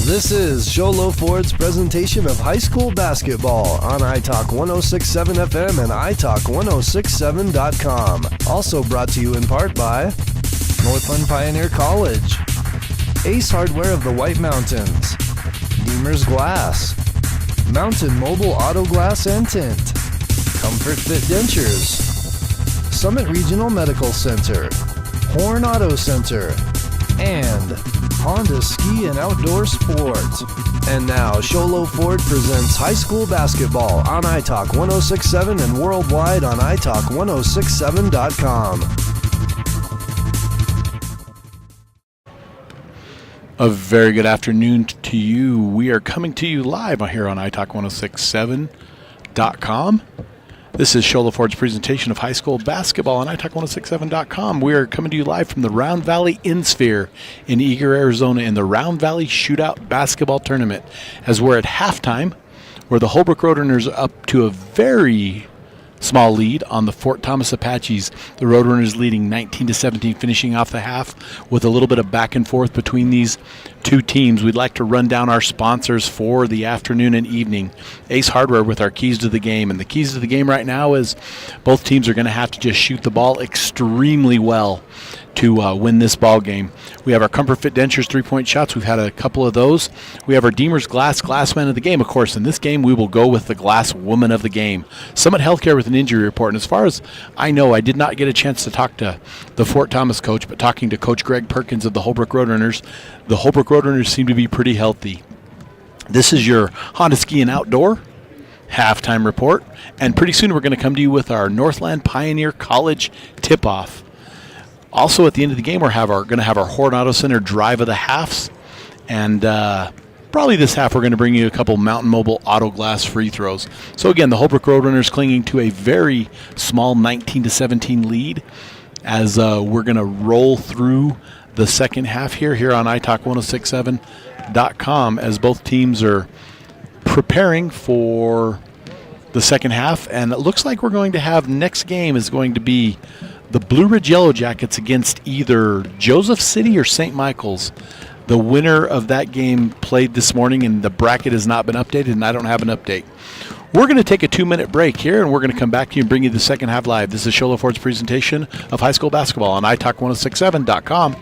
This is Sholo Ford's presentation of high school basketball on iTalk 106.7 FM and iTalk1067.com. Also brought to you in part by Northland Pioneer College, Ace Hardware of the White Mountains, Deemer's Glass, Mountain Mobile Auto Glass and Tint, Comfort Fit Dentures, Summit Regional Medical Center, Horn Auto Center, and Honda Ski and Outdoor Sports. And now, Sholo Ford presents high school basketball on iTalk 106.7 and worldwide on iTalk1067.com. A very good afternoon to you. We are coming to you live here on iTalk1067.com. This is Sholo Ford's presentation of high school basketball on iTalk1067.com. We are coming to you live from the Round Valley Insphere in Eager, Arizona in the Round Valley Shootout Basketball Tournament, as we're at halftime, where the Holbrook Roadrunners are up to a very small lead on the Fort Thomas Apaches. The Roadrunners leading 19-17, finishing off the half with a little bit of back and forth between these two teams. We'd like to run down our sponsors for the afternoon and evening. Ace Hardware with our keys to the game. And the keys to the game right now is both teams are going to have to just shoot the ball extremely well to win this ball game. We have our Comfort Fit Dentures three-point shots. We've had a couple of those. We have our Deemer's Glass man of the game. Of course, in this game, we will go with the Glass woman of the game. Summit Healthcare with an injury report. And as far as I know, I did not get a chance to talk to the Fort Thomas coach, but talking to Coach Greg Perkins of the Holbrook Roadrunners, the Holbrook Roadrunners seem to be pretty healthy. This is your Honda Ski and Outdoor halftime report. And pretty soon we're going to come to you with our Northland Pioneer College tip-off. Also, at the end of the game, we're going to have our Horn Auto Center drive of the halves. And probably this half, we're going to bring you a couple Mountain Mobile Auto Glass free throws. So, again, the Holbrook Roadrunners clinging to a very small 19-17 lead as we're going to roll through the second half here on iTalk1067.com as both teams are preparing for the second half. And it looks like we're going to have next game is going to be the Blue Ridge Yellow Jackets against either Joseph City or St. Michael's. The winner of that game played this morning, and the bracket has not been updated, and I don't have an update. We're going to take a 2-minute break here, and we're going to come back to you and bring you the second half live. This is Sholo Ford's presentation of high school basketball on iTalk1067.com.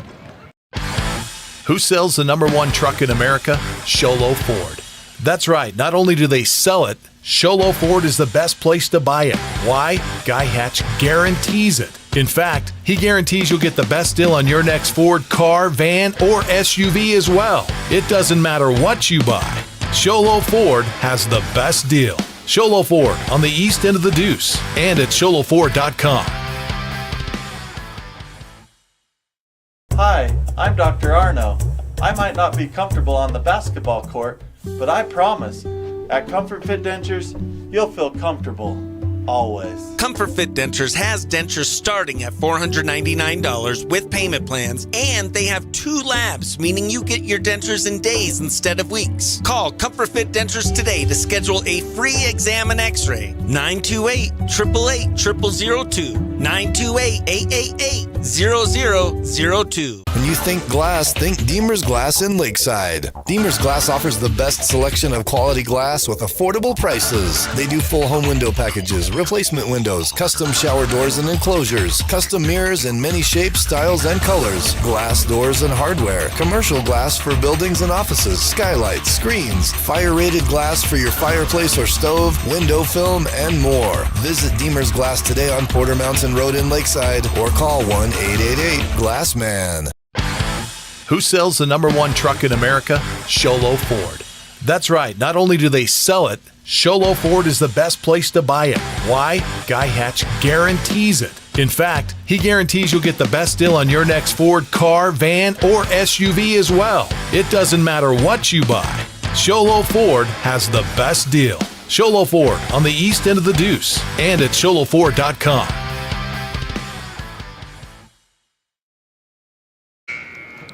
Who sells the #1 truck in America? Sholo Ford. That's right. Not only do they sell it, Sholo Ford is the best place to buy it. Why? Guy Hatch guarantees it. In fact, he guarantees you'll get the best deal on your next Ford car, van, or SUV as well. It doesn't matter what you buy. Sholo Ford has the best deal. Sholo Ford on the east end of the Deuce and at sholoford.com. Hi, I'm Dr. Arno. I might not be comfortable on the basketball court, but I promise, at Comfort Fit Dentures, you'll feel comfortable. Always. Comfort Fit Dentures has dentures starting at $499 with payment plans, and they have 2 labs, meaning you get your dentures in days instead of weeks. Call Comfort Fit Dentures today to schedule a free exam and x-ray. 928-888-0002. 928-888-0002. When you think glass, think Deemer's Glass in Lakeside. Deemer's Glass offers the best selection of quality glass with affordable prices. They do full home window packages, replacement windows, custom shower doors and enclosures, custom mirrors in many shapes, styles, and colors, glass doors and hardware, commercial glass for buildings and offices, skylights, screens, fire-rated glass for your fireplace or stove, window film, and more. Visit Deemer's Glass today on Porter Mountain Road in Lakeside or call 1-888-GLASSMAN. Who sells the #1 truck in America? Sholo Ford. That's right. Not only do they sell it, Sholo Ford is the best place to buy it. Why? Guy Hatch guarantees it. In fact, he guarantees you'll get the best deal on your next Ford car, van, or SUV as well. It doesn't matter what you buy. Sholo Ford has the best deal. Sholo Ford on the east end of the Deuce and at sholoford.com.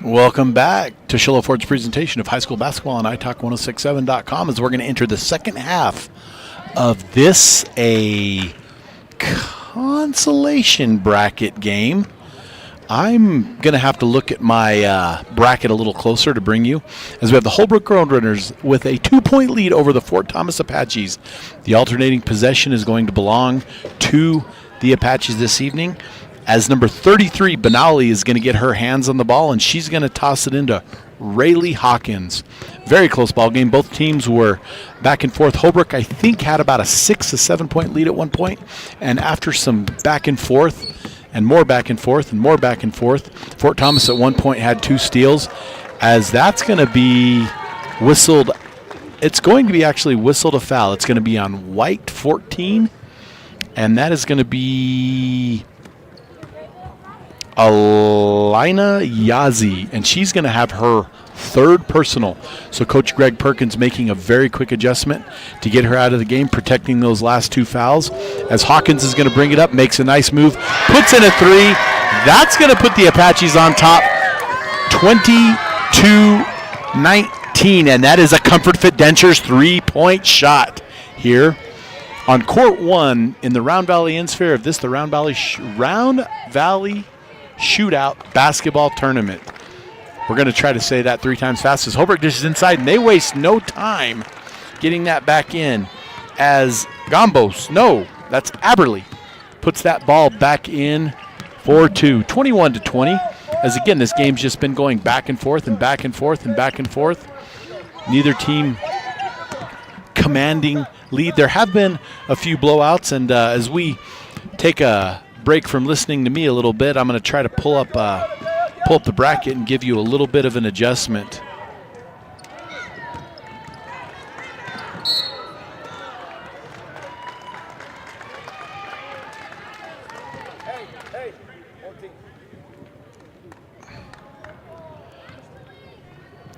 Welcome back to Sholo Ford's presentation of high school basketball on iTalk1067.com as we're going to enter the second half of this, a consolation bracket game. I'm going to have to look at my bracket a little closer to bring you, as we have the Holbrook Roadrunners with a 2-point lead over the Fort Thomas Apaches. The alternating possession is going to belong to the Apaches this evening, as number 33, Benali, is going to get her hands on the ball, and she's going to toss it into Rayleigh Hawkins. Very close ball game. Both teams were back and forth. Holbrook, I think, had about a 6 or 7 point lead at one point, and after some back and forth, and more back and forth, and more back and forth, Fort Thomas at one point had 2 steals, as that's going to be whistled. It's going to be actually whistled a foul. It's going to be on White 14, and that is going to be Alina Yazi, and she's going to have her 3rd personal. So Coach Greg Perkins making a very quick adjustment to get her out of the game, protecting those last 2 fouls. As Hawkins is going to bring it up, makes a nice move, puts in a 3. That's going to put the Apaches on top 22-19, and that is a Comfort Fit Dentures 3-point shot here on Court 1 in the Round Valley Insphere of this, the Round Valley Shootout Basketball Tournament. We're going to try to say that 3 times fast as Holbrook dishes inside, and they waste no time getting that back in as that's Aberley, puts that ball back in for 2, 21-20. As again, this game's just been going back and forth and back and forth and back and forth. Neither team commanding lead. There have been a few blowouts, and as we take a break from listening to me a little bit, I'm going to try to pull up the bracket and give you a little bit of an adjustment.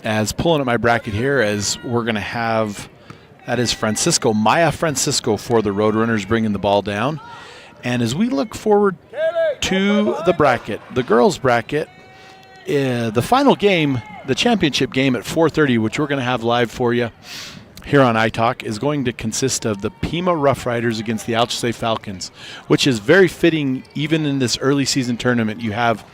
As pulling up my bracket here, as we're going to have, that is Maya Francisco for the Roadrunners bringing the ball down. And as we look forward to the bracket, the girls' bracket, the final game, the championship game at 4:30, which we're going to have live for you here on iTalk, is going to consist of the Pima Rough Riders against the Alchese Falcons, which is very fitting even in this early season tournament. You have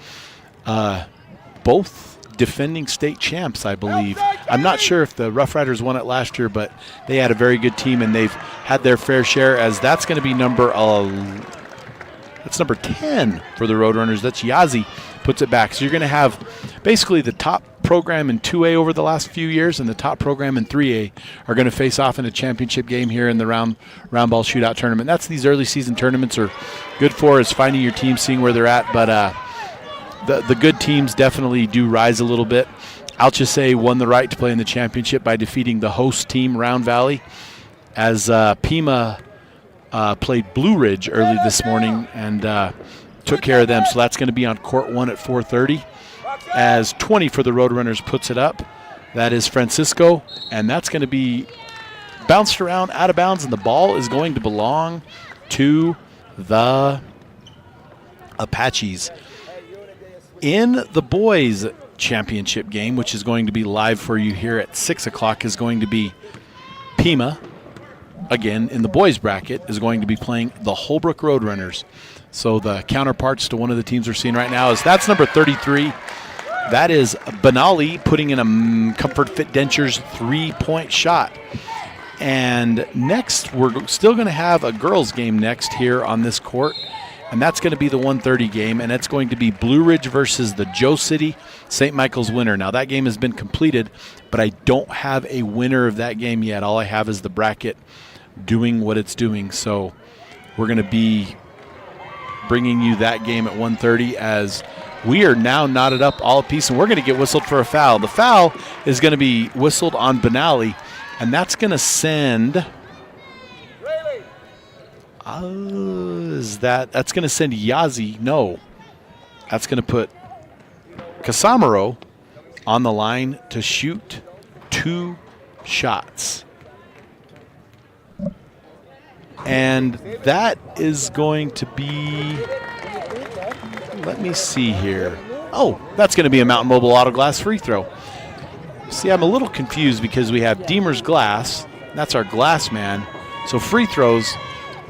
both defending state champs, I believe. I'm not sure if the Rough Riders won it last year, but they had a very good team, and they've had their fair share, as that's going to be number 10 for the Roadrunners. That's Yazi, puts it back. So you're going to have basically the top program in 2A over the last few years and the top program in 3A are going to face off in a championship game here in the round ball shootout tournament. That's these early season tournaments are good for, is finding your team, seeing where they're at. But the good teams definitely do rise a little bit. Alchese won the right to play in the championship by defeating the host team, Round Valley, as Pima played Blue Ridge early this morning and took care of them. So that's going to be on Court 1 at 4:30. As 20 for the Roadrunners puts it up. That is Francisco, and that's going to be bounced around out of bounds, and the ball is going to belong to the Apaches. In the boys' championship game, which is going to be live for you here at 6 o'clock, is going to be Pima, again, in the boys' bracket, is going to be playing the Holbrook Roadrunners. So the counterparts to one of the teams we're seeing right now is that's number 33. That is Benali putting in a Comfort Fit Dentures 3-point shot. And next, we're still going to have a girls' game next here on this court. And that's going to be the 1:30 game, and it's going to be Blue Ridge versus the Joe City St. Michael's winner. Now, that game has been completed, but I don't have a winner of that game yet. All I have is the bracket doing what it's doing. So we're going to be bringing you that game at 1:30 as we are now knotted up all a piece, and we're going to get whistled for a foul. The foul is going to be whistled on Benali, and that's going to send... that's going to send Yazi. No. That's going to put Casamaro on the line to shoot 2 shots. And that is going to be, let me see here. Oh, that's going to be a Mountain Mobile Auto Glass free throw. See, I'm a little confused because we have Deemer's Glass. That's our glass man. So free throws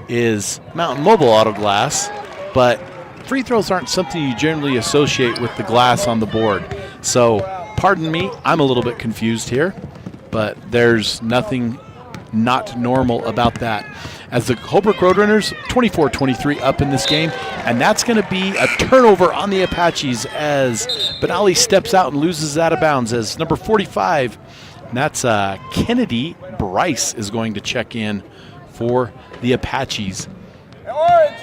is Mountain Mobile Auto Glass, but free throws aren't something you generally associate with the glass on the board. So, pardon me, I'm a little bit confused here, but there's nothing not normal about that. As the Holbrook Roadrunners, 24-23 up in this game, and that's going to be a turnover on the Apaches as Benali steps out and loses out of bounds as number 45, and that's Kennedy Bryce, is going to check in for the Apaches. Orange!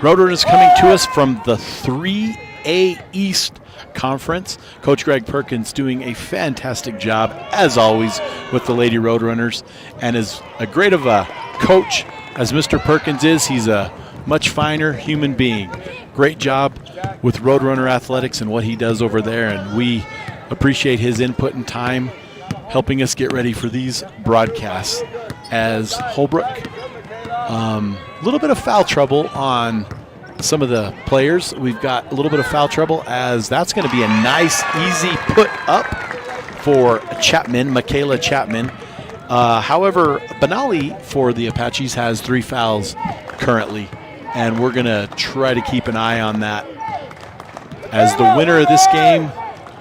Roadrunners coming to us from the 3A East Conference. Coach Greg Perkins doing a fantastic job, as always, with the Lady Roadrunners. And as a great of a coach as Mr. Perkins is, he's a much finer human being. Great job with Roadrunner Athletics and what he does over there, and we appreciate his input and time helping us get ready for these broadcasts. As Holbrook, a little bit of foul trouble on some of the players. We've got a little bit of foul trouble as that's going to be a nice, easy put up for Chapman, Michaela Chapman. However, Benali for the Apaches has 3 fouls currently, and we're going to try to keep an eye on that, as the winner of this game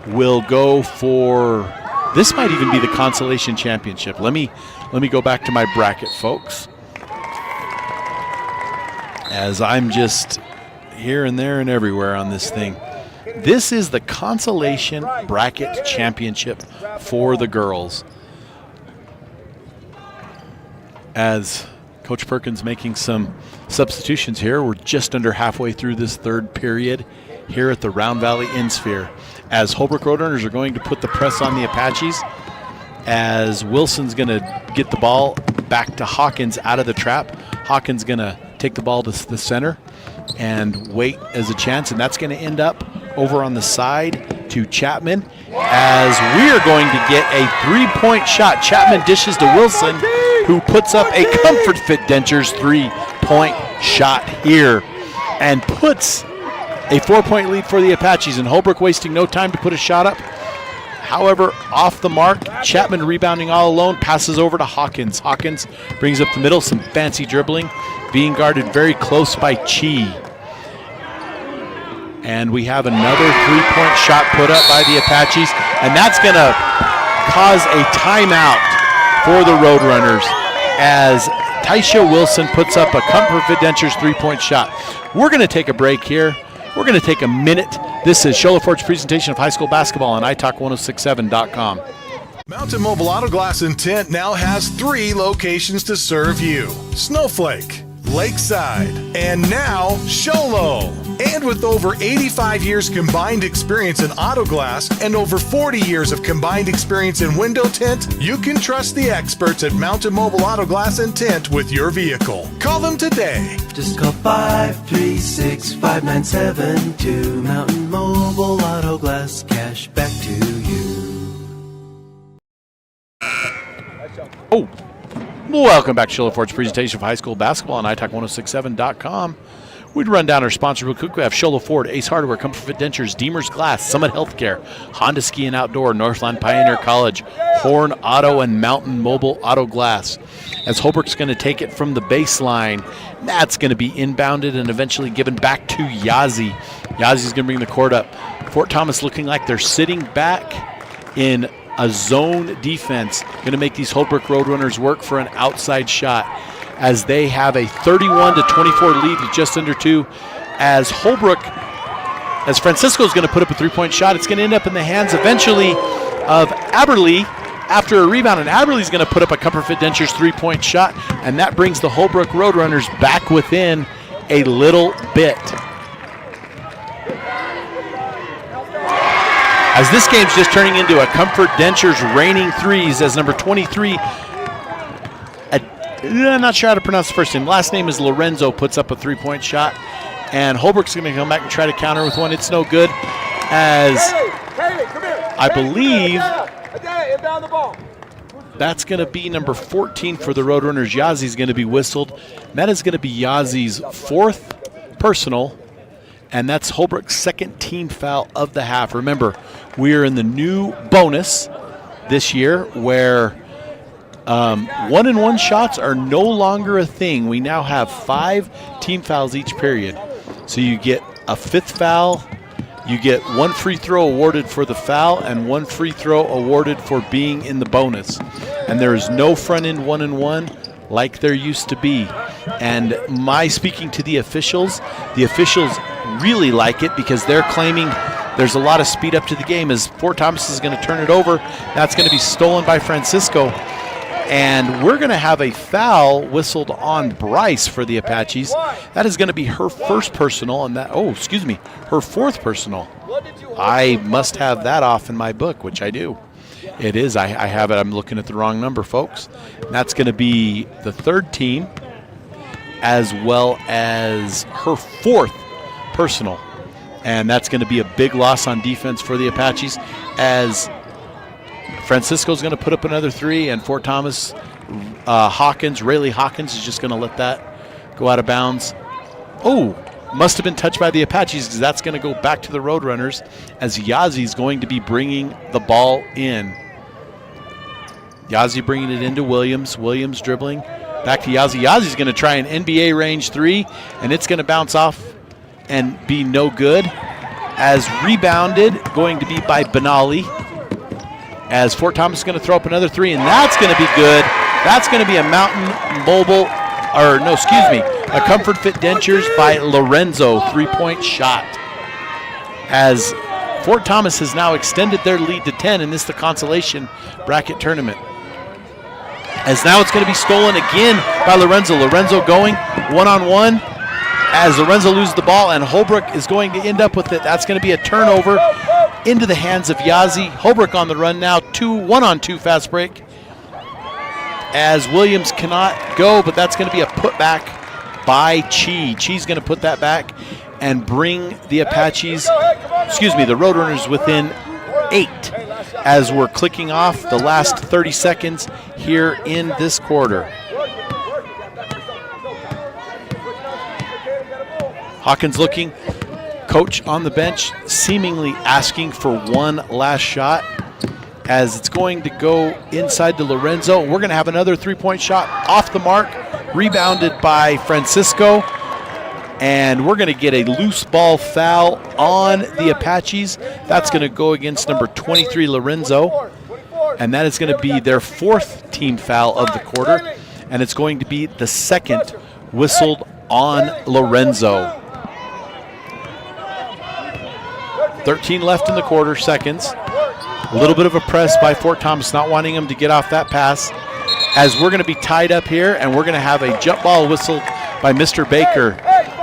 will go for, this might even be the consolation championship. Let me go back to my bracket, folks, as I'm just here and there and everywhere on this thing. This is the consolation bracket championship for the girls, as Coach Perkins making some substitutions here. We're just under halfway through this third period here at the Round Valley Insphere, as Holbrook Roadrunners are going to put the press on the Apaches, as Wilson's going to get the ball back to Hawkins out of the trap. Hawkins going to take the ball to the center and wait as a chance, and that's going to end up over on the side to Chapman, as we are going to get a 3-point shot. Chapman dishes to Wilson, who puts up a Comfort Fit Dentures 3-point shot here and puts a 4-point lead for the Apaches, and Holbrook wasting no time to put a shot up. However, off the mark, Chapman rebounding all alone, passes over to Hawkins. Hawkins brings up the middle, some fancy dribbling, being guarded very close by Chi. And we have another 3-point shot put up by the Apaches, and that's going to cause a timeout for the Roadrunners, as Taisha Wilson puts up a Comfort Fit Dentures 3-point shot. We're going to take a break here. We're going to take a minute. This is Shola Ford's presentation of high school basketball on iTalk1067.com. Mountain Mobile Auto Glass and Tint now has 3 locations to serve you: Snowflake, Lakeside, and now Sholo. And with over 85 years combined experience in auto glass and over 40 years of combined experience in window tint, you can trust the experts at Mountain Mobile Auto Glass and Tint with your vehicle. Call them today. Just call 536-5972. Mountain Mobile Auto Glass, cash back to you. Oh, welcome back to Shola Ford's presentation of high school basketball on iTalk1067.com. We'd run down our sponsor real quick. We have Shola Ford, Ace Hardware, Comfort Fit Dentures, Deemer's Glass, Summit Healthcare, Honda Ski and Outdoor, Northland Pioneer College, Horn Auto, and Mountain Mobile Auto Glass. As Holbrook's going to take it from the baseline, that's going to be inbounded and eventually given back to Yazzie. Yazzie's going to bring the court up. Fort Thomas looking like they're sitting back in a zone defense, going to make these Holbrook Roadrunners work for an outside shot, as they have a 31-24 lead with just under 2. As Holbrook, as Francisco's going to put up a 3-point shot, it's going to end up in the hands eventually of Aberley after a rebound, and Aberley's going to put up a Comfort Fit Dentures 3-point shot, and that brings the Holbrook Roadrunners back within a little bit. As this game's just turning into a Comfort Dentures raining threes, as number 23, I'm not sure how to pronounce the first name. Last name is Lorenzo, puts up a 3-point shot. And Holbrook's going to come back and try to counter with one. It's no good, as I believe that's going to be number 14 for the Roadrunners. Yazzie's going to be whistled. And that is going to be Yazzie's 4th personal, and that's Holbrook's 2nd team foul of the half. Remember, we are in the new bonus this year, where 1-and-1 shots are no longer a thing. We now have 5 team fouls each period. So you get a 5th foul, you get 1 free throw awarded for the foul, and 1 free throw awarded for being in the bonus. And there is no front-end 1-and-1 like there used to be. And my speaking to the officials really like it because they're claiming there's a lot of speed up to the game as Fort Thomas is going to turn it over. That's going to be stolen by Francisco. And we're going to have a foul whistled on Bryce for the Apaches. That is going to be her first personal, and her 4th personal. I must have that off in my book, which I do. It is. I have it. I'm looking at the wrong number, folks. And that's going to be the 3rd team, as well as her 4th personal. And that's going to be a big loss on defense for the Apaches, as Francisco's going to put up another 3, and Fort Thomas Rayleigh Hawkins is just going to let that go out of bounds. Oh, must have been touched by the Apaches because that's going to go back to the Roadrunners as Yazzie is going to be bringing the ball in. Yazzie bringing it into Williams. Williams dribbling back to Yazzie. Yazzie's going to try an NBA range 3, and it's going to bounce off and be no good. As rebounded, going to be by Benali. As Fort Thomas is going to throw up another 3, and that's going to be good. That's going to be a a Comfort Fit Dentures by Lorenzo 3-point shot. As Fort Thomas has now extended their lead to 10 in the consolation bracket tournament. As now it's going to be stolen again by Lorenzo. Lorenzo going one-on-one as Lorenzo loses the ball, and Holbrook is going to end up with it. That's going to be a turnover into the hands of Yazzie. Holbrook on the run now, 1-on-2 fast break. As Williams cannot go, but that's going to be a putback by Chi. Chi's going to put that back and bring the the Roadrunners within 8 as we're clicking off the last 30 seconds here in this quarter. Hawkins looking, coach on the bench seemingly asking for one last shot as it's going to go inside to Lorenzo. We're going to have another 3-point shot off the mark, rebounded by Francisco, and we're going to get a loose ball foul on the Apaches. That's going to go against number 23, Lorenzo, and that is going to be their 4th team foul of the quarter, and it's going to be the 2nd whistled on Lorenzo. 13 left in the quarter, seconds. A little bit of a press by Fort Thomas, not wanting him to get off that pass, as we're going to be tied up here, and we're going to have a jump ball whistled by Mr. Baker,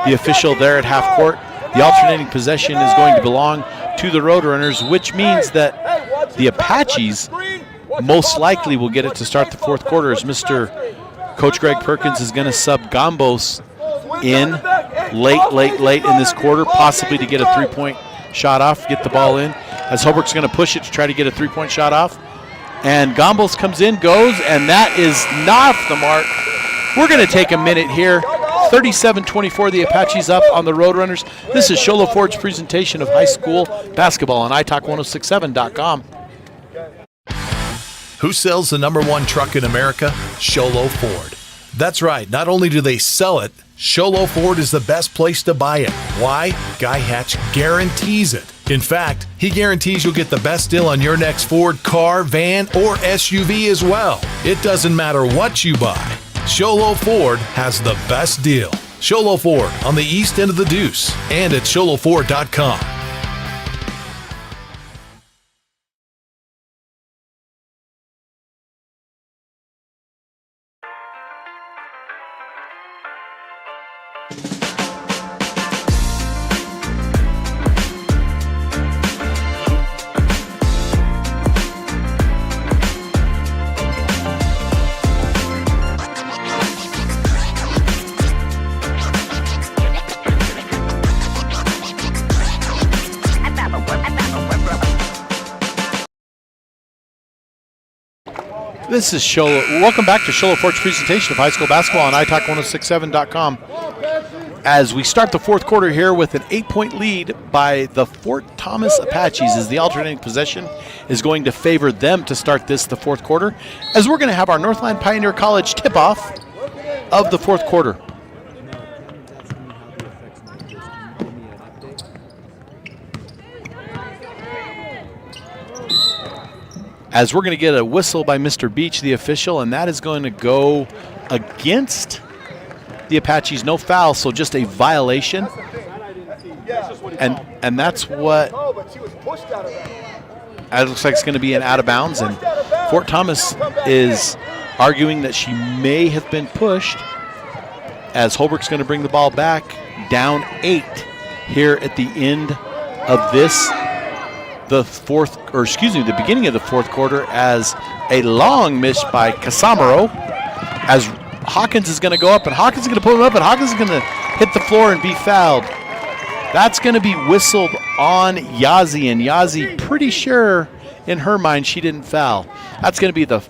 the official there at half court. The alternating possession is going to belong to the Roadrunners, which means that the Apaches most likely will get it to start the 4th quarter, as Mr. Coach Greg Perkins is going to sub Gambos in late in this quarter, possibly to get a 3-point shot off, get the ball in, as Holbrook's going to push it to try to get a 3-point shot off. And Gambos comes in, goes, and that is not the mark. We're going to take a minute here. 37-24, the Apaches up on the Roadrunners. This is Sholo Ford's presentation of high school basketball on iTalk1067.com. Who sells the #1 truck in America? Sholo Ford. That's right. Not only do they sell it, Sholo Ford is the best place to buy it. Why? Guy Hatch guarantees it. In fact, he guarantees you'll get the best deal on your next Ford car, van, or SUV as well. It doesn't matter what you buy. Sholo Ford has the best deal. Sholo Ford on the east end of the Deuce and at sholoford.com. This is Sholo. Welcome back to Sholo Ford's presentation of high school basketball on iTalk1067.com. as we start the fourth quarter here with an 8-point lead by the Fort Thomas Apaches, as the alternating possession is going to favor them to start the fourth quarter, as we're going to have our Northland Pioneer College tip-off of the fourth quarter. As we're going to get a whistle by Mr. Beach, the official, and that is going to go against the Apaches. No foul, so just a violation. And that's what it looks like it's going to be an out of bounds. And Fort Thomas is arguing that she may have been pushed, as Holbrook's going to bring the ball back down 8 here at the end of the beginning of the fourth quarter, as a long miss by Casamaro, as Hawkins is going to go up, and Hawkins is going to pull him up, and Hawkins is going to hit the floor and be fouled. That's going to be whistled on Yazi, and Yazi pretty sure in her mind she didn't foul. That's going to be the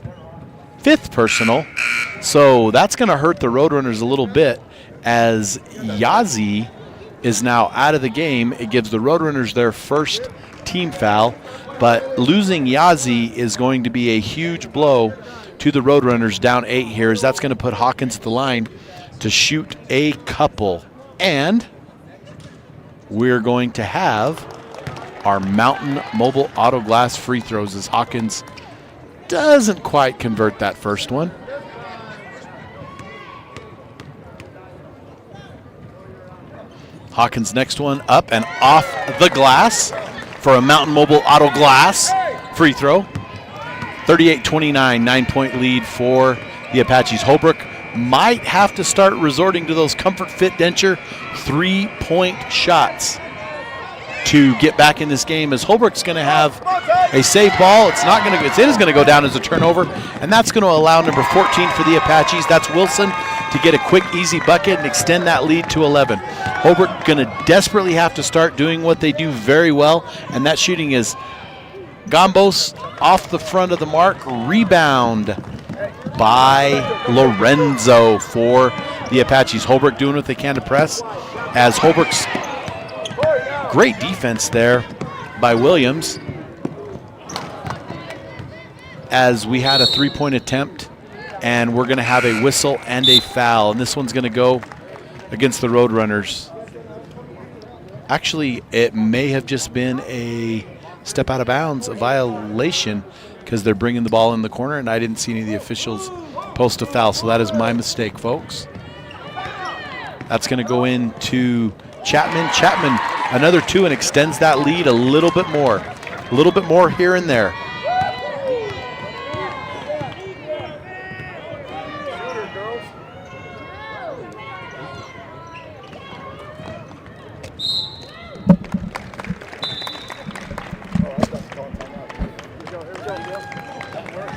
5th personal, so that's going to hurt the Roadrunners a little bit, as Yazi is now out of the game. It gives the Roadrunners their first team foul, but losing Yazi is going to be a huge blow to the Roadrunners, down 8 here, as that's going to put Hawkins at the line to shoot a couple. And we're going to have our Mountain Mobile Auto Glass free throws, as Hawkins doesn't quite convert that first one. Hawkins' next one up and off the glass for a Mountain Mobile Auto Glass free throw. 38-29, 9-point lead for the Apaches. Holbrook might have to start resorting to those Comfort Fit Denture 3-point shots to get back in this game, as Holbrook's going to have a save ball. It is going to go down as a turnover, and that's going to allow number 14 for the Apaches, that's Wilson, to get a quick, easy bucket and extend that lead to 11. Holbrook going to desperately have to start doing what they do very well, and that shooting is Gambos off the front of the mark, rebound by Lorenzo for the Apaches. Holbrook doing what they can to press, as Holbrook's great defense there by Williams, as we had a 3-point attempt, and we're going to have a whistle and a foul, and this one's going to go against the Roadrunners. Actually, it may have just been a step out of bounds, a violation, because they're bringing the ball in the corner, and I didn't see any of the officials post a foul, so that is my mistake, folks. That's going to go into Chapman. Chapman, another 2, and extends that lead a little bit more. A little bit more here and there.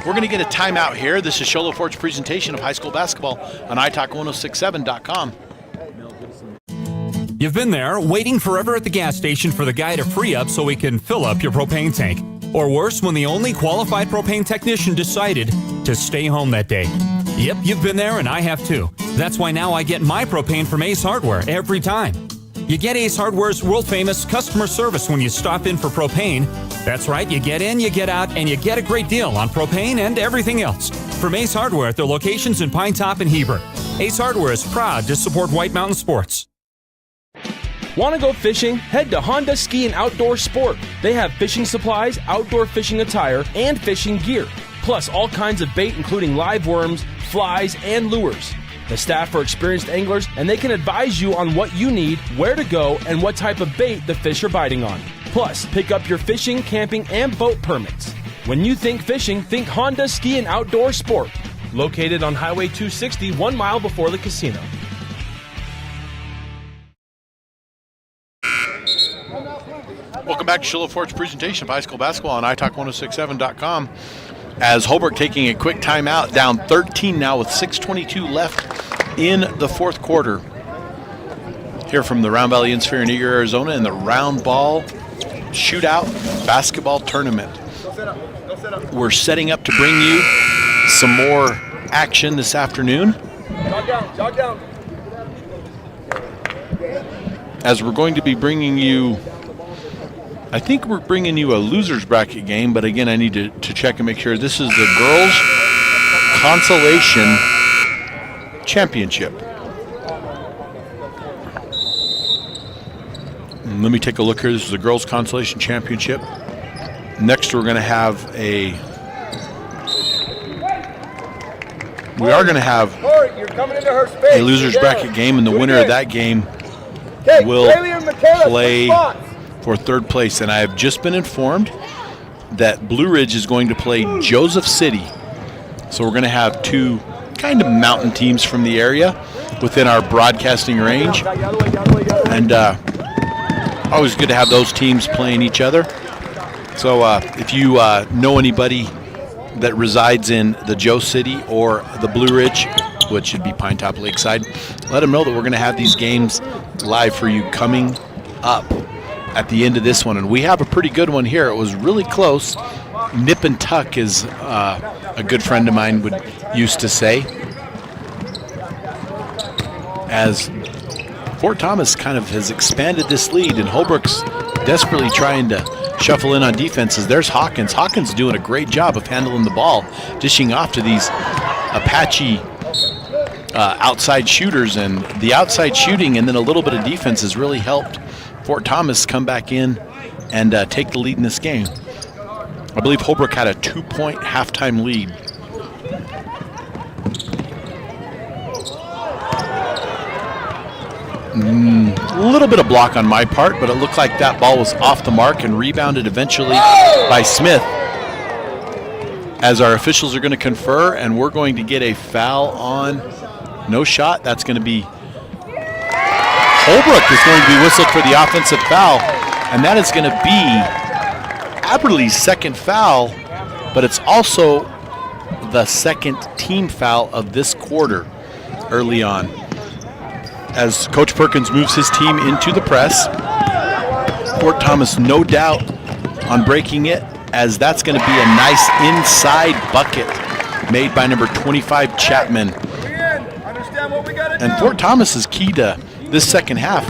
We're going to get a timeout here. This is Sholo Ford's presentation of high school basketball on iTalk1067.com. You've been there, waiting forever at the gas station for the guy to free up so he can fill up your propane tank. Or worse, when the only qualified propane technician decided to stay home that day. Yep, you've been there, and I have too. That's why now I get my propane from Ace Hardware every time. You get Ace Hardware's world-famous customer service when you stop in for propane. That's right, you get in, you get out, and you get a great deal on propane and everything else. From Ace Hardware at their locations in Pine Top and Heber. Ace Hardware is proud to support White Mountain Sports. Want to go fishing? Head to Honda Ski and Outdoor Sport. They have fishing supplies, outdoor fishing attire, and fishing gear. Plus all kinds of bait including live worms, flies, and lures. The staff are experienced anglers, and they can advise you on what you need, where to go, and what type of bait the fish are biting on. Plus, pick up your fishing, camping, and boat permits. When you think fishing, think Honda Ski and Outdoor Sport. Located on Highway 260, 1 mile before the casino. Welcome back to Sholo Ford's presentation of high school basketball on iTalk1067.com. As Holbrook taking a quick timeout, down 13 now with 6:22 left in the fourth quarter. Here from the Round Valley Insphere in Eager, Arizona, in the Round Ball Shootout Basketball Tournament. We're setting up to bring you some more action this afternoon. Jog down. as we're going to be bringing you, I think we're bringing you a loser's bracket game, but again, I need to check and make sure. This is the girls' consolation championship. And let me take a look here. This is the girls' consolation championship. Next, we're going to have a loser's bracket game, and the winner of that game will play for third place. And I have just been informed that Blue Ridge is going to play Joseph City. So we're going to have two kind of mountain teams from the area within our broadcasting range. And always good to have those teams playing each other. So if you know anybody that resides in the Joe City or the Blue Ridge, which should be Pine Top Lakeside, let them know that we're going to have these games live for you coming up at the end of this one. And we have a pretty good one here. It was really close. Nip and tuck, is a good friend of mine used to say. As Fort Thomas kind of has expanded this lead, and Holbrook's desperately trying to shuffle in on defenses. There's Hawkins. Hawkins doing a great job of handling the ball, dishing off to these Apache outside shooters, and the outside shooting and then a little bit of defense has really helped Fort Thomas come back in and take the lead in this game. I believe Holbrook had a 2-point halftime lead. A little bit of block on my part, but it looked like that ball was off the mark and rebounded eventually by Smith. As our officials are going to confer, and we're going to get a foul on no shot. That's going to be Holbrook is going to be whistled for the offensive foul, and that is going to be Aberley's second foul, but it's also the second team foul of this quarter early on. As Coach Perkins moves his team into the press, Fort Thomas no doubt on breaking it, as that's going to be a nice inside bucket made by number 25 Chapman. And Fort Thomas's key to this second half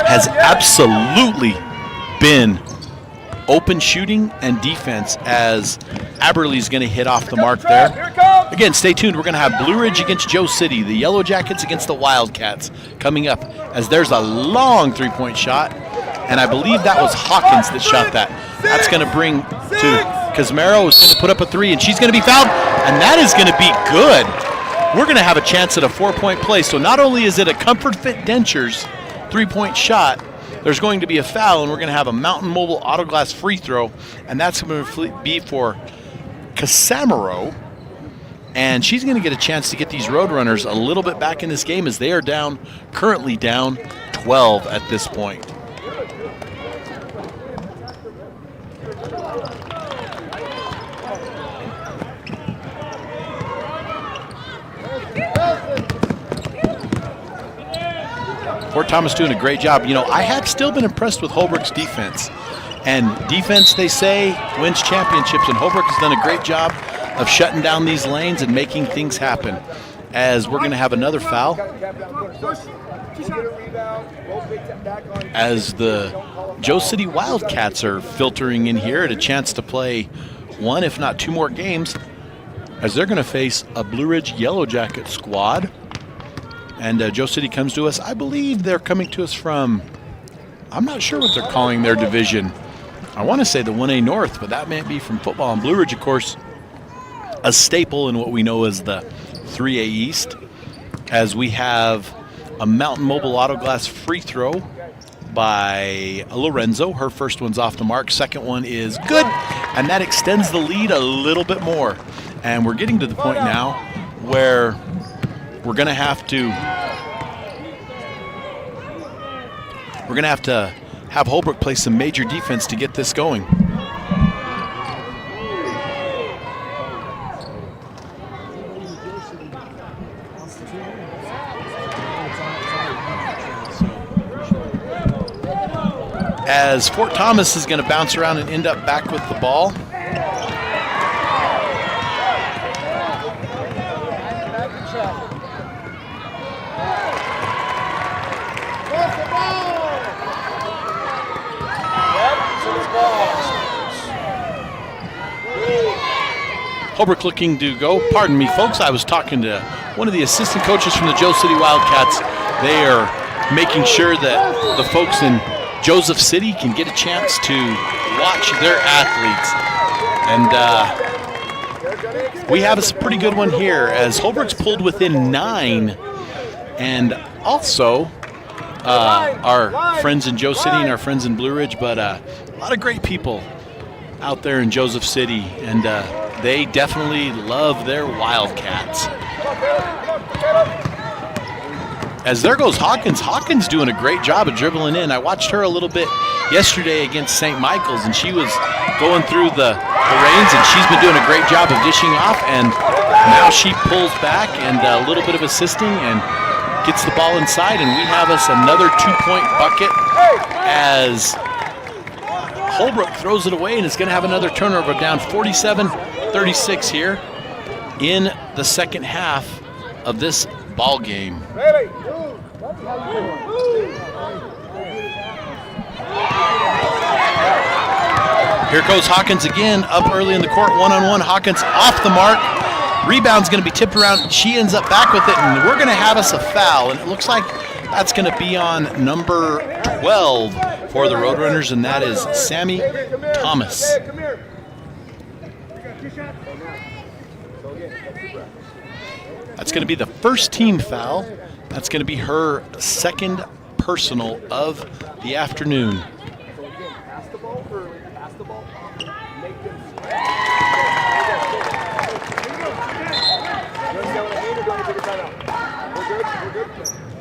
has absolutely been open shooting and defense, as Aberley's going to hit off the mark there. Again, stay tuned. We're going to have Blue Ridge against Joe City, the Yellow Jackets against the Wildcats coming up, as there's a long three-point shot, and I believe that was Hawkins that shot that. That's going to bring to Casmero, who's going to put up a three, and she's going to be fouled, and that is going to be good. We're going to have a chance at a 4-point play. So not only is it a Comfort Fit Dentures three-point shot, there's going to be a foul, and we're going to have a Mountain Mobile Auto Glass free throw, and that's going to be for Casamaro. And she's going to get a chance to get these Roadrunners a little bit back in this game, as they are currently down 12 at this point. Fort Thomas doing a great job. You know, I have still been impressed with Holbrook's defense. And defense, they say, wins championships, and Holbrook has done a great job of shutting down these lanes and making things happen. As we're going to have another foul, as the Joe City Wildcats are filtering in here at a chance to play one, if not two more games, as they're going to face a Blue Ridge Yellow Jacket squad. And Joe City comes to us. I believe they're coming to us from, I'm not sure what they're calling their division. I want to say the 1A North, but that may be from football. And Blue Ridge, of course, a staple in what we know as the 3A East, as we have a Mountain Mobile Auto Glass free throw by Lorenzo. Her first one's off the mark. Second one is good, and that extends the lead a little bit more. And we're getting to the point now where we're going to have to have Holbrook play some major defense to get this going. As Fort Thomas is going to bounce around and end up back with the ball. Holbrook looking to go. Pardon me, folks. I was talking to one of the assistant coaches from the Joe City Wildcats. They are making sure that the folks in Joseph City can get a chance to watch their athletes. And we have a pretty good one here as Holbrook's pulled within 9. And also our friends in Joe City and our friends in Blue Ridge, but a lot of great people out there in Joseph City, and they definitely love their Wildcats. As there goes Hawkins. Hawkins doing a great job of dribbling in. I watched her a little bit yesterday against St. Michael's, and she was going through the reins, and she's been doing a great job of dishing off, and now she pulls back and a little bit of assisting and gets the ball inside, and we have us another 2-point bucket as Holbrook throws it away, and it's going to have another turnover, down 47-36 here in the second half of this ball game. Here goes Hawkins again, up early in the court, one-on-one. Hawkins off the mark. Rebound's going to be tipped around. She ends up back with it, and we're going to have us a foul, and it looks like that's going to be on number 12 for the Roadrunners, and that is Sammy Thomas. That's going to be the first team foul. That's going to be her second personal of the afternoon.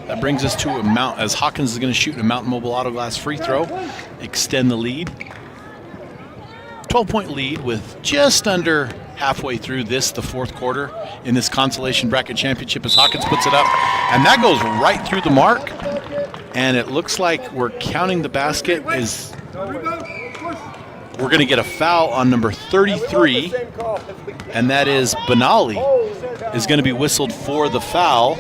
That brings us to a Mount, as Hawkins is going to shoot a Mountain Mobile Auto Glass free throw, extend the lead. 12-point lead with just under halfway through this, the fourth quarter, in this consolation bracket championship as Hawkins puts it up. And that goes right through the mark. And it looks like we're counting the basket is, we're going to get a foul on number 33. And that is Benali is going to be whistled for the foul.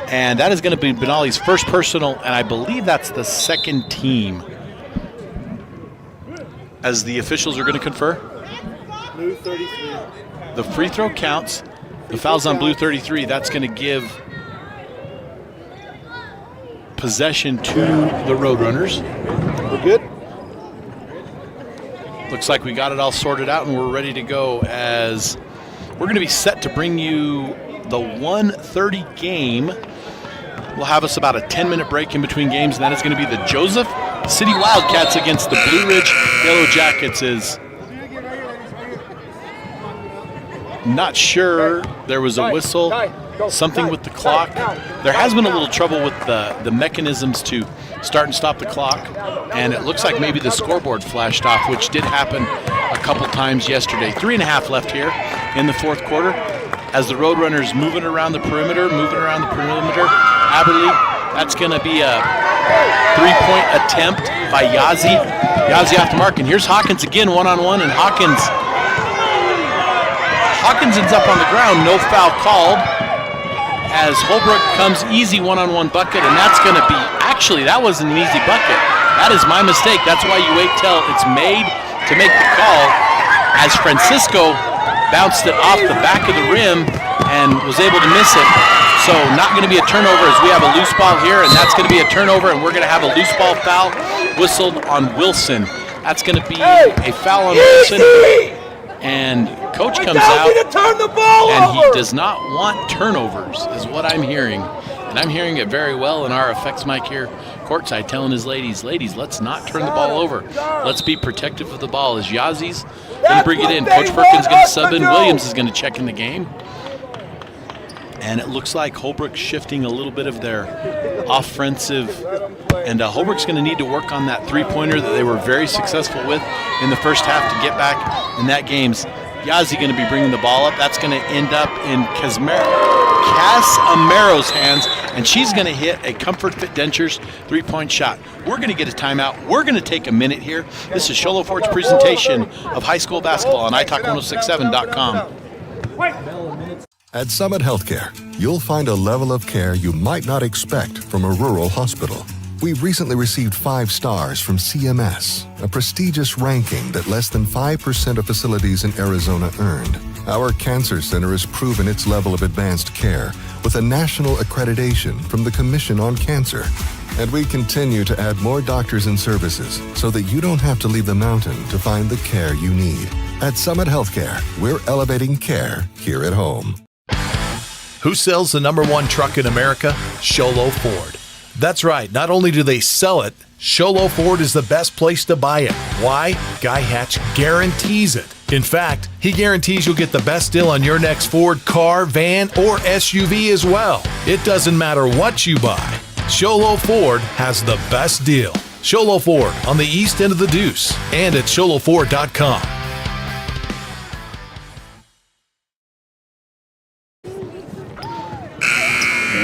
And that is going to be Benali's first personal, and I believe that's the second team. As the officials are going to confer. Blue 33. The free throw counts. The foul's on blue 33. That's going to give possession to the Roadrunners. We're good. Looks like we got it all sorted out, and we're ready to go as we're going to be set to bring you the 1:30 game. We'll have us about a 10-minute break in between games, and that is going to be the Joseph City Wildcats against the Blue Ridge Yellow Jackets. Is not sure. There was a whistle, something with the clock. There has been a little trouble with the mechanisms to start and stop the clock, and it looks like maybe the scoreboard flashed off, which did happen a couple times yesterday. 3.5 left here in the fourth quarter as the Roadrunners moving around the perimeter. Aberly, that's going to be a 3-point attempt by Yazi. Yazi off the mark, and here's Hawkins again, one-on-one, and Hawkins ends up on the ground, no foul called, as Holbrook comes easy one-on-one bucket, and that's going to be, actually, that wasn't an easy bucket. That is my mistake. That's why you wait till it's made to make the call, as Francisco bounced it off the back of the rim and was able to miss it. So not going to be a turnover as we have a loose ball here, and that's going to be a turnover, and we're going to have a loose ball foul whistled on Wilson. That's going to be a foul on Wilson, and coach comes out, and he does not want turnovers, is what I'm hearing. And I'm hearing it very well in our effects mic here courtside, telling his ladies, let's not turn the ball over. Let's be protective of the ball. As Yazi's going to bring it in. Coach Perkins going to sub in. Williams is going to check in the game. And it looks like Holbrook's shifting a little bit of their offensive. And Holbrook's going to need to work on that three-pointer that they were very successful with in the first half to get back in that game. Yazi going to be bringing the ball up. That's going to end up in Casamaro's hands, and she's going to hit a Comfort Fit Dentures three-point shot. We're going to get a timeout. We're going to take a minute here. This is Sholo Ford's presentation of high school basketball on iTalk1067.com. At Summit Healthcare, you'll find a level of care you might not expect from a rural hospital. We've recently received 5 stars from CMS, a prestigious ranking that less than 5% of facilities in Arizona earned. Our cancer center has proven its level of advanced care with a national accreditation from the Commission on Cancer. And we continue to add more doctors and services so that you don't have to leave the mountain to find the care you need. At Summit Healthcare, we're elevating care here at home. Who sells the #1 truck in America? Sholo Ford. That's right. Not only do they sell it, Sholo Ford is the best place to buy it. Why? Guy Hatch guarantees it. In fact, he guarantees you'll get the best deal on your next Ford car, van, or SUV as well. It doesn't matter what you buy. Sholo Ford has the best deal. Sholo Ford on the east end of the Deuce and at sholoford.com.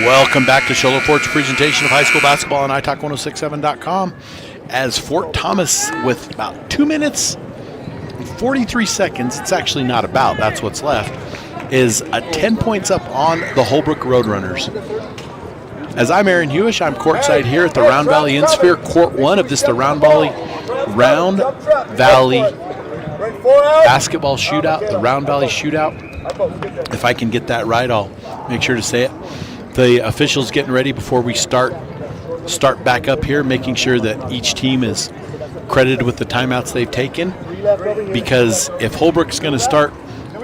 Welcome back to Sholo Ford's presentation of high school basketball on iTalk 1067.com. As Fort Thomas, with about 2 minutes and 43 seconds, it's actually not about, that's what's left, is 10 points up on the Holbrook Roadrunners. As I'm Aaron Hewish, I'm courtside here at the Round Valley Insphere, Court 1 of the Round Valley Basketball Shootout, the Round Valley Shootout. If I can get that right, I'll make sure to say it. The officials getting ready before we start back up here, making sure that each team is credited with the timeouts they've taken, because if Holbrook's going to start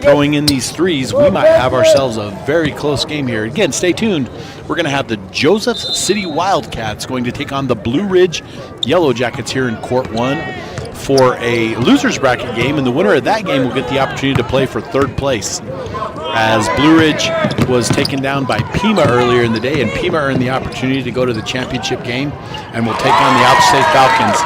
throwing in these threes, we might have ourselves a very close game here. Again, stay tuned. We're going to have the Joseph City Wildcats going to take on the Blue Ridge Yellow Jackets here in Court 1 for a loser's bracket game, and the winner of that game will get the opportunity to play for third place. As Blue Ridge was taken down by Pima earlier in the day, and Pima earned the opportunity to go to the championship game and will take on the Alps State Falcons.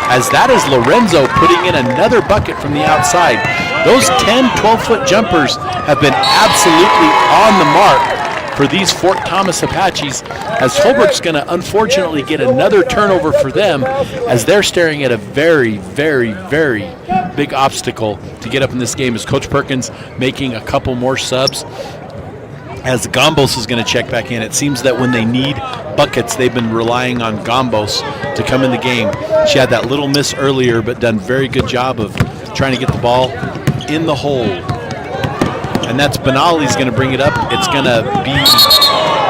As that is Lorenzo putting in another bucket from the outside. Those 10, 12-foot jumpers have been absolutely on the mark for these Fort Thomas Apaches, as Holbrook's going to unfortunately get another turnover for them, as they're staring at a very, very, very big obstacle to get up in this game, as Coach Perkins making a couple more subs, as Gombos is going to check back in. It seems that when they need buckets, they've been relying on Gombos to come in the game. She had that little miss earlier, but done very good job of trying to get the ball in the hole. And that's Benali's going to bring it up. It's going to be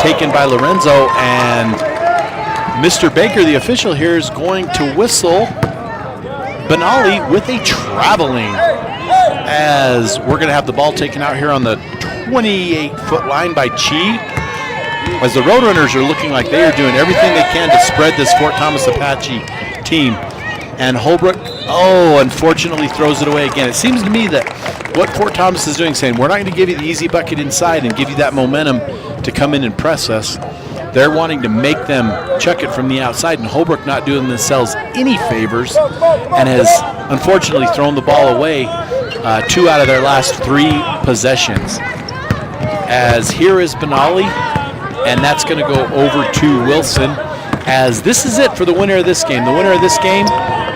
taken by Lorenzo, and Mr. Baker, the official here, is going to whistle Benali with a traveling, as we're going to have the ball taken out here on the 28-foot line by Chi, as the Roadrunners are looking like they are doing everything they can to spread this Fort Thomas Apache team. And Holbrook, unfortunately throws it away again. It seems to me that what Fort Thomas is doing, saying, we're not going to give you the easy bucket inside and give you that momentum to come in and press us. They're wanting to make them chuck it from the outside, and Holbrook not doing themselves any favors and has unfortunately thrown the ball away 2 out of their last 3 possessions. As here is Benali, and that's going to go over to Wilson, as this is it for the winner of this game. The winner of this game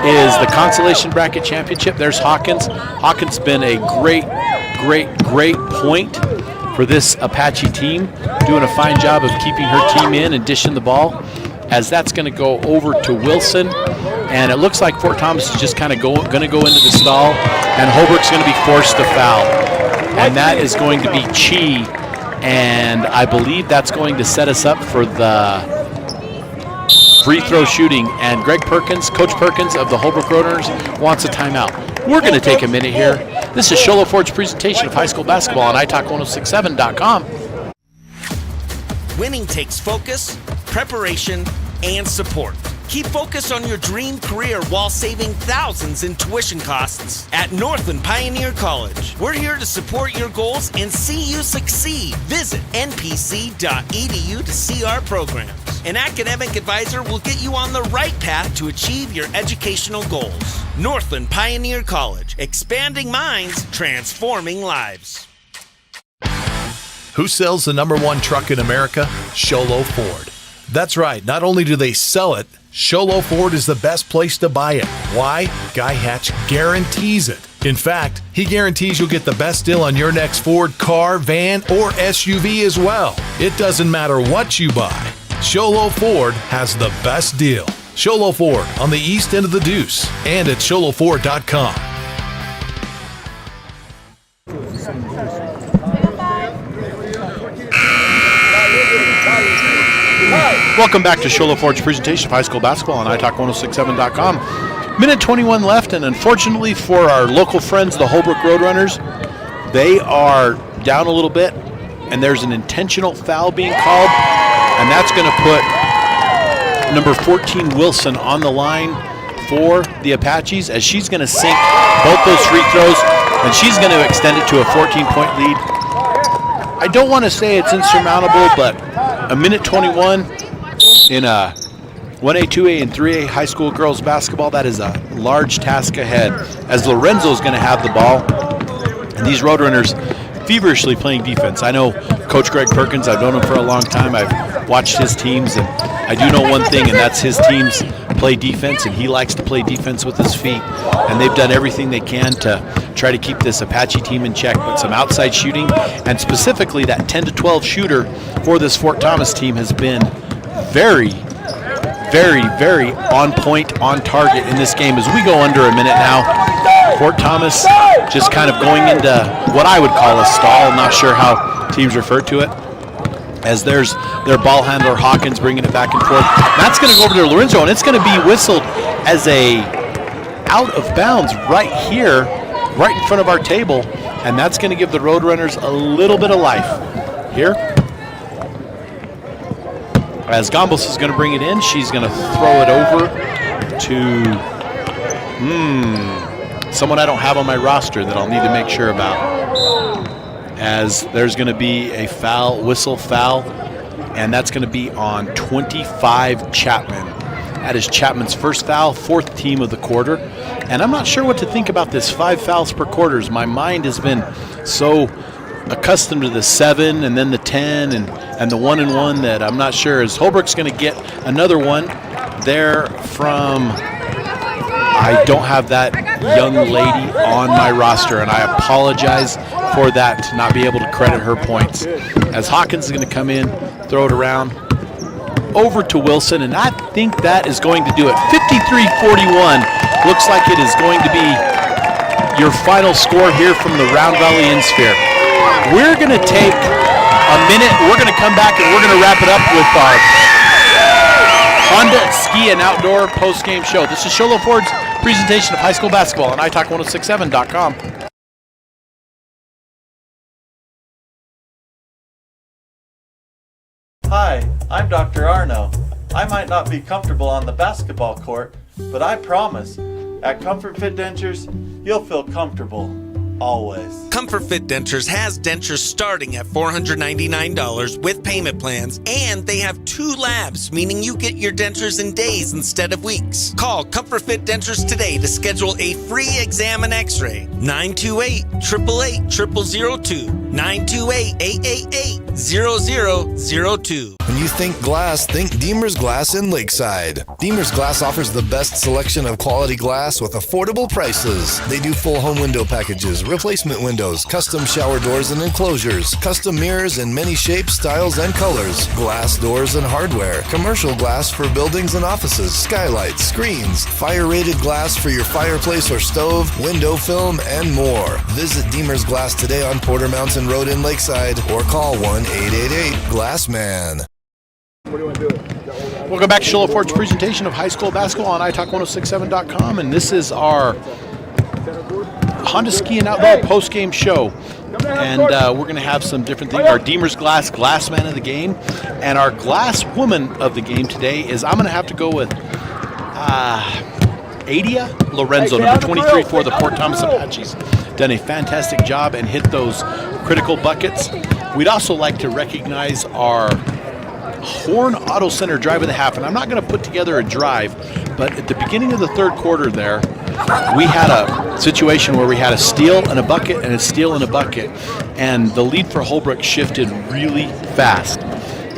is the Consolation Bracket Championship. There's Hawkins. Hawkins been a great point for this Apache team, doing a fine job of keeping her team in and dishing the ball, as that's going to go over to Wilson. And it looks like Fort Thomas is just kind of going to go into the stall, and Holbrook's going to be forced to foul. And that is going to be Chi, and I believe that's going to set us up for the free throw shooting. And Greg Perkins, Coach Perkins of the Holbrook Roadrunners, wants a timeout. We're going to take a minute here. This is Sholo Ford's presentation of high school basketball on iTalk1067.com. Winning takes focus, preparation, and support. Keep focus on your dream career while saving thousands in tuition costs at Northland Pioneer College. We're here to support your goals and see you succeed. Visit npc.edu to see our programs. An academic advisor will get you on the right path to achieve your educational goals. Northland Pioneer College, expanding minds, transforming lives. Who sells the #1 truck in America? Sholo Ford. That's right. Not only do they sell it, Sholo Ford is the best place to buy it. Why? Guy Hatch guarantees it. In fact, he guarantees you'll get the best deal on your next Ford car, van, or SUV as well. It doesn't matter what you buy. Sholo Ford has the best deal. Sholo Ford on the east end of the Deuce and at sholoford.com. Welcome back to Shola Ford's presentation of high school basketball on iTalk1067.com. Minute 21 left, and unfortunately for our local friends, the Holbrook Roadrunners, they are down a little bit, and there's an intentional foul being called, and that's going to put number 14 Wilson on the line for the Apaches, as she's going to sink both those free throws, and she's going to extend it to a 14-point lead. I don't want to say it's insurmountable, but a minute 21 in a 1A, 2A, and 3A high school girls basketball, that is a large task ahead, as Lorenzo's going to have the ball, and these Roadrunners feverishly playing defense. I know Coach Greg Perkins. I've known him for a long time. I've watched his teams, and I do know one thing, and that's his teams play defense, and he likes to play defense with his feet, and they've done everything they can to try to keep this Apache team in check, but some outside shooting, and specifically that 10 to 12 shooter for this Fort Thomas team has been very, very, very on point, on target in this game as we go under a minute now. Fort Thomas just kind of going into what I would call a stall. I'm not sure how teams refer to it, as there's their ball handler Hawkins bringing it back and forth. That's going to go over to Lorenzo, and it's going to be whistled as a out of bounds right here, right in front of our table, and that's going to give the Roadrunners a little bit of life here. As Gombos is going to bring it in, she's going to throw it over to someone I don't have on my roster that I'll need to make sure about. As there's going to be a whistle foul, and that's going to be on 25 Chapman. That is Chapman's first foul, fourth team of the quarter. And I'm not sure what to think about this 5 fouls per quarter. My mind has been so accustomed to the 7 and then the 10 and the 1 and 1 that I'm not sure. As Holbrook's going to get another one there from, I don't have that young lady on my roster, and I apologize for that, to not be able to credit her points. As Hawkins is going to come in, throw it around over to Wilson, and I think that is going to do it. 53-41 looks like it is going to be your final score here from the Round Valley Insphere. We're going to take a minute. We're going to come back and we're going to wrap it up with our Honda Ski and Outdoor post-game show. This is Shola Ford's presentation of high school basketball on iTalk1067.com. Hi, I'm Dr. Arno. I might not be comfortable on the basketball court, but I promise, at Comfort Fit Dentures, you'll feel comfortable, always. Comfort Fit Dentures has dentures starting at $499 with payment plans, and they have 2 labs, meaning you get your dentures in days instead of weeks. Call Comfort Fit Dentures today to schedule a free exam and x-ray. 928-888-0002. 928-888-0002. When you think glass, think Deemer's Glass in Lakeside. Deemer's Glass offers the best selection of quality glass with affordable prices. They do full home window packages, replacement windows, custom shower doors and enclosures, custom mirrors in many shapes, styles, and colors, glass doors and hardware, commercial glass for buildings and offices, skylights, screens, fire-rated glass for your fireplace or stove, window film, and more. Visit Deemer's Glass today on Porter Mountain Road in Lakeside or call 1-888-GLASSMAN. Welcome back to Shola Ford's presentation of high school basketball on iTalk1067.com, and this is our Honda Ski and Outdoor post-game show. And we're going to have some different things. Our Deemer's Glass man of the game, and our Glass woman of the game today is, I'm going to have to go with Adia Lorenzo, number 23 for the Fort Thomas Apaches. Done a fantastic job and hit those critical buckets. We'd also like to recognize our Horn Auto Center drive of the half, and I'm not going to put together a drive, but at the beginning of the third quarter there, we had a situation where we had a steal and a bucket and a steal and a bucket, and the lead for Holbrook shifted really fast.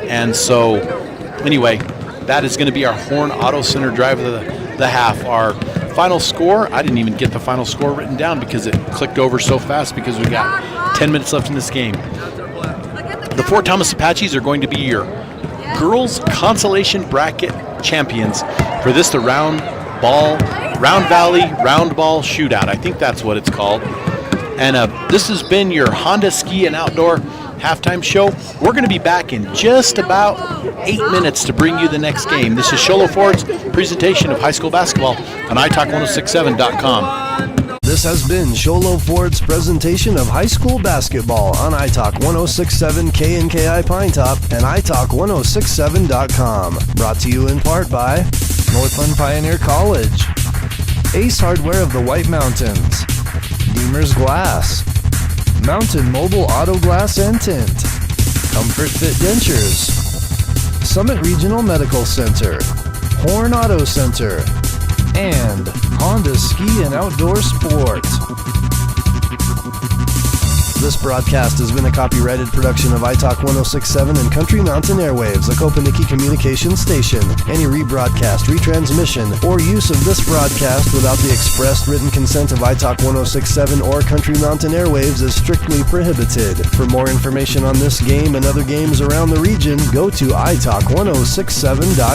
And so, anyway, that is going to be our Horn Auto Center drive of the half. Our final score, I didn't even get the final score written down because it clicked over so fast because we got 10 minutes left in this game. The Fort Thomas Apaches are going to be your girls consolation bracket champions for this, the Round Valley Round Ball Shootout. I think that's what it's called. And this has been your Honda Ski and Outdoor halftime show. We're going to be back in just about 8 minutes to bring you the next game. This is Sholo Ford's presentation of high school basketball on iTalk1067.com. This has been Sholo Ford's presentation of high school basketball on iTalk 1067 KNKI Pine Top and iTalk1067.com. Brought to you in part by Northland Pioneer College, Ace Hardware of the White Mountains, Deemer's Glass, Mountain Mobile Auto Glass and Tint, Comfort Fit Dentures, Summit Regional Medical Center, Horn Auto Center, and Honda Ski and Outdoor Sport. This broadcast has been a copyrighted production of iTalk 1067 and Country Mountain Airwaves, a Kopenicky communications station. Any rebroadcast, retransmission, or use of this broadcast without the expressed written consent of iTalk 1067 or Country Mountain Airwaves is strictly prohibited. For more information on this game and other games around the region, go to iTalk1067.com.